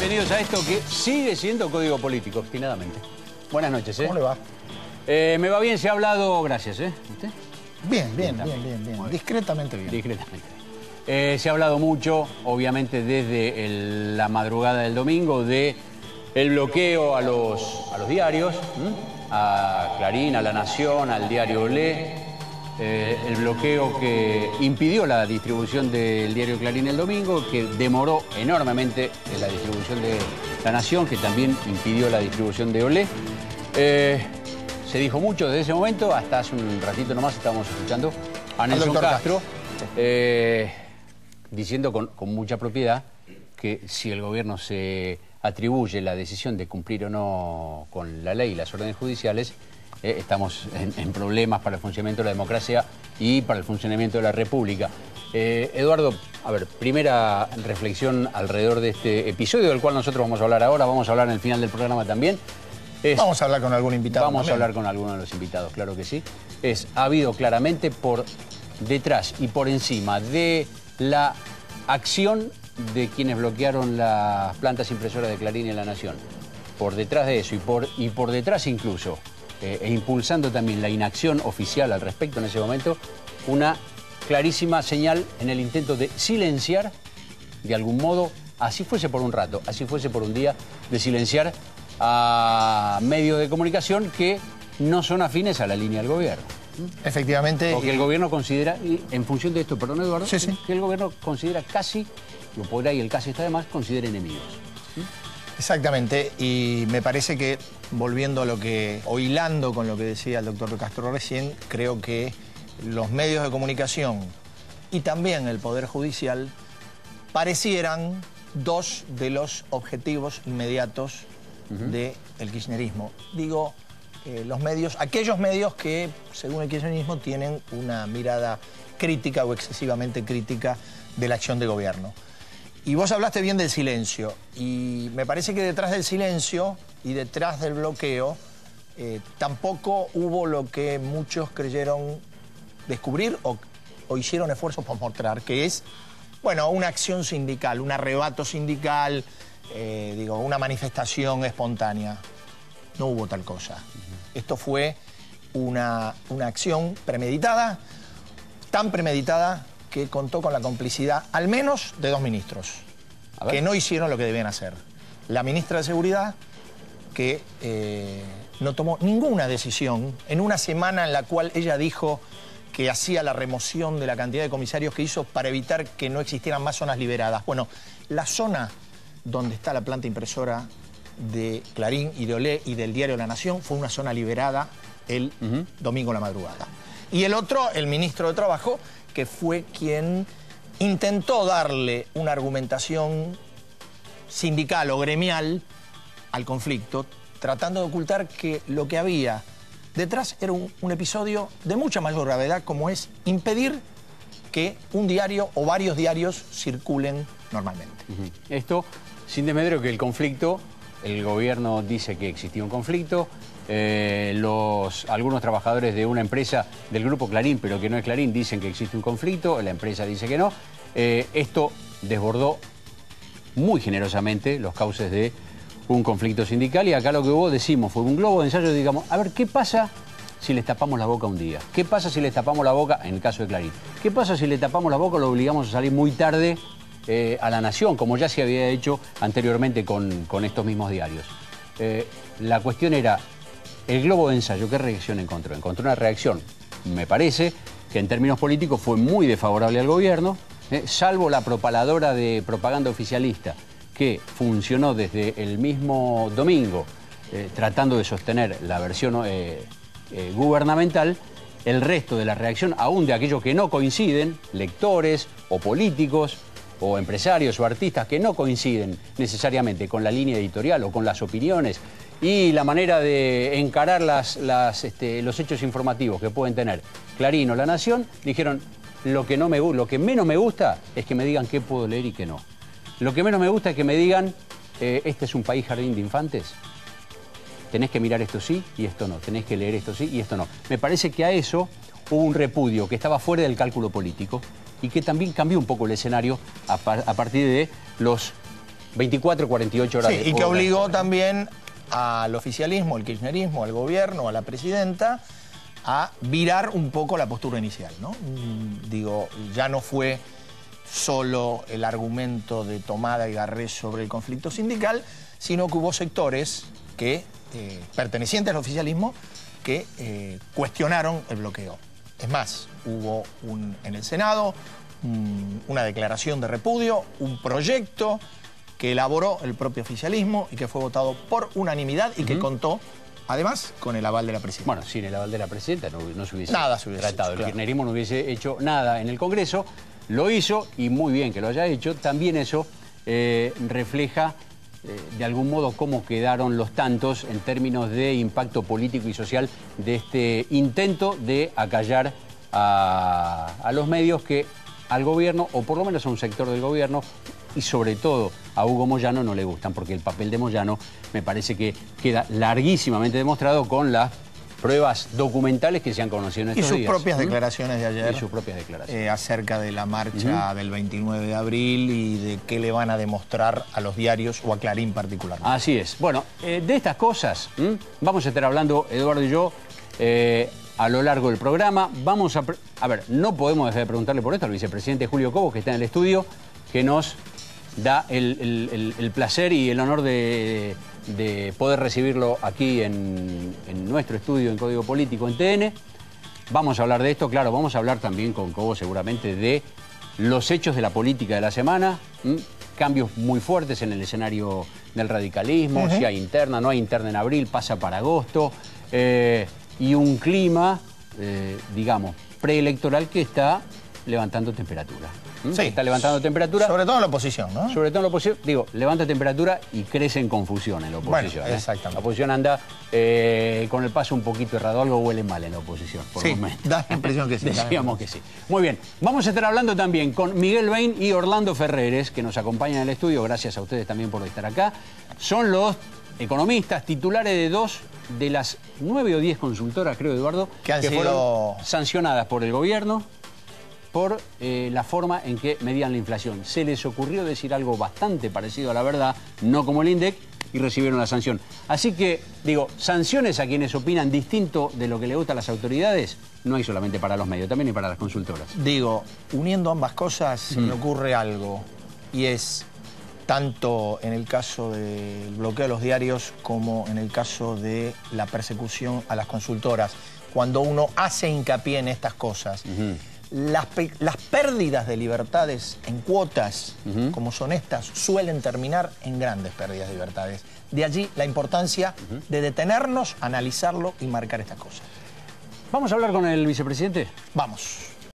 bienvenidos a esto que sigue siendo código político, obstinadamente. Buenas noches, ¿eh? ¿Cómo le va? Me va bien, se ha hablado, gracias, ¿eh? ¿Usted? Bien. Discretamente bien. Discretamente bien. Se ha hablado mucho, obviamente, desde la madrugada del domingo, de el bloqueo a los diarios, a Clarín, a La Nación, al diario Olé, el bloqueo que impidió la distribución del diario Clarín el domingo, que demoró enormemente la distribución de La Nación, que también impidió la distribución de Olé. Se dijo mucho desde ese momento, hasta hace un ratito nomás estábamos escuchando a Nelson Castro diciendo con mucha propiedad que si el gobierno se atribuye la decisión de cumplir o no con la ley y las órdenes judiciales, estamos en problemas para el funcionamiento de la democracia y para el funcionamiento de la República. Eduardo, a ver, primera reflexión alrededor de este episodio del cual nosotros vamos a hablar ahora, vamos a hablar en el final del programa también. Vamos a hablar con algún invitado. Vamos a hablar con alguno de los invitados, claro que sí. Ha habido claramente por detrás y por encima de la acción de quienes bloquearon las plantas impresoras de Clarín y La Nación. Por detrás de eso y por detrás incluso, e impulsando también la inacción oficial al respecto en ese momento, una clarísima señal en el intento de silenciar, de algún modo, así fuese por un rato, así fuese por un día, de silenciar a medios de comunicación que no son afines a la línea del gobierno. Efectivamente. O que el gobierno considera, y en función de esto, perdón Eduardo, sí. que el gobierno considera casi, lo por ahí el casi está de más, considera enemigos. Exactamente, y me parece que, volviendo a lo que, o hilando con lo que decía el doctor Castro recién, creo que los medios de comunicación y también el Poder Judicial parecieran dos de los objetivos inmediatos del kirchnerismo. Digo, los medios, aquellos medios que, según el kirchnerismo, tienen una mirada crítica o excesivamente crítica de la acción de gobierno. Y vos hablaste bien del silencio, y me parece que detrás del silencio y detrás del bloqueo tampoco hubo lo que muchos creyeron descubrir o hicieron esfuerzos por mostrar, que es, bueno, una acción sindical, un arrebato sindical, una manifestación espontánea. No hubo tal cosa. Esto fue una acción premeditada, tan premeditada que contó con la complicidad, al menos, de dos ministros, que no hicieron lo que debían hacer. La ministra de Seguridad, que no tomó ninguna decisión en una semana en la cual ella dijo que hacía la remoción de la cantidad de comisarios que hizo para evitar que no existieran más zonas liberadas. Bueno, la zona donde está la planta impresora de Clarín y de Olé y del diario La Nación fue una zona liberada el domingo a la madrugada. Y el otro, el ministro de Trabajo, que fue quien intentó darle una argumentación sindical o gremial al conflicto, tratando de ocultar que lo que había detrás era un episodio de mucha mayor gravedad, como es impedir que un diario o varios diarios circulen normalmente. Esto, sin desmedro que el conflicto, el gobierno dice que existía un conflicto, algunos trabajadores de una empresa del grupo Clarín, pero que no es Clarín, dicen que existe un conflicto, la empresa dice que no. Esto desbordó muy generosamente los cauces de un conflicto sindical, y acá lo que hubo, decimos, fue un globo de ensayo, digamos, a ver, ¿qué pasa si les tapamos la boca un día? ¿Qué pasa si les tapamos la boca, en el caso de Clarín? ¿Qué pasa si le tapamos la boca o lo obligamos a salir muy tarde a La Nación, como ya se había hecho anteriormente con estos mismos diarios? La cuestión era, el globo de ensayo, ¿qué reacción encontró? Encontró una reacción, me parece, que en términos políticos fue muy desfavorable al gobierno, salvo la propaladora de propaganda oficialista, que funcionó desde el mismo domingo, tratando de sostener la versión gubernamental. El resto de la reacción, aún de aquellos que no coinciden, lectores o políticos o empresarios o artistas que no coinciden necesariamente con la línea editorial o con las opiniones y la manera de encarar los hechos informativos que pueden tener Clarín o La Nación, dijeron, lo que menos me gusta es que me digan qué puedo leer y qué no. Lo que menos me gusta es que me digan, este es un país jardín de infantes, tenés que mirar esto sí y esto no, tenés que leer esto sí y esto no. Me parece que a eso hubo un repudio que estaba fuera del cálculo político y que también cambió un poco el escenario a partir de los 24, 48 horas. Sí, y que obligó también al oficialismo, al kirchnerismo, al gobierno, a la presidenta, a virar un poco la postura inicial, ¿no? Digo, ya no fue solo el argumento de Tomada y Garré sobre el conflicto sindical, sino que hubo sectores que, pertenecientes al oficialismo, que cuestionaron el bloqueo. Es más, hubo en el Senado una declaración de repudio, un proyecto que elaboró el propio oficialismo y que fue votado por unanimidad y que contó, además, con el aval de la presidenta. Bueno, sin el aval de la presidenta no se hubiese nada se hubiese tratado. hecho, El claro. kirchnerismo no hubiese hecho nada en el Congreso, lo hizo y muy bien que lo haya hecho. También eso refleja de algún modo cómo quedaron los tantos en términos de impacto político y social de este intento de acallar a los medios que al gobierno, o por lo menos a un sector del gobierno, y sobre todo a Hugo Moyano no le gustan, porque el papel de Moyano me parece que queda larguísimamente demostrado con las pruebas documentales que se han conocido en estos días. Y sus propias declaraciones de ayer. Y sus propias declaraciones. Acerca de la marcha del 29 de abril y de qué le van a demostrar a los diarios o a Clarín particularmente. Así es. Bueno, de estas cosas vamos a estar hablando, Eduardo y yo, a lo largo del programa. Vamos a ver, no podemos dejar de preguntarle por esto al vicepresidente Julio Cobos, que está en el estudio, que nos da el placer y el honor de poder recibirlo aquí en nuestro estudio en Código Político en TN. Vamos a hablar de esto, claro, vamos a hablar también con Cobos seguramente de los hechos de la política de la semana, cambios muy fuertes en el escenario del radicalismo, si hay interna, no hay interna en abril, pasa para agosto, y un clima, digamos, preelectoral que está levantando temperatura. Sí. Está levantando temperatura. Sobre todo en la oposición, ¿no? Sobre todo en la oposición, digo, levanta temperatura y crece en confusión en la oposición. Bueno, exactamente. La oposición anda con el paso un poquito errado, algo huele mal en la oposición, por Sí, momentos. da la impresión que sí. Decíamos que sí. Muy bien, vamos a estar hablando también con Miguel Bain y Orlando Ferreres, que nos acompañan en el estudio, gracias a ustedes también por estar acá. Son los economistas titulares de 2 de las 9 o 10 consultoras, creo, Eduardo, que fueron sancionadas por el gobierno por la forma en que medían la inflación. Se les ocurrió decir algo bastante parecido a la verdad, no como el INDEC, y recibieron la sanción. Así que, digo, sanciones a quienes opinan distinto de lo que le gusta a las autoridades, no hay solamente para los medios, también hay para las consultoras. Digo, uniendo ambas cosas, se me ocurre algo, y es tanto en el caso del bloqueo de los diarios como en el caso de la persecución a las consultoras. Cuando uno hace hincapié en estas cosas, las pérdidas de libertades en cuotas, como son estas, suelen terminar en grandes pérdidas de libertades. De allí la importancia de detenernos, analizarlo y marcar estas cosas. ¿Vamos a hablar con el vicepresidente? Vamos.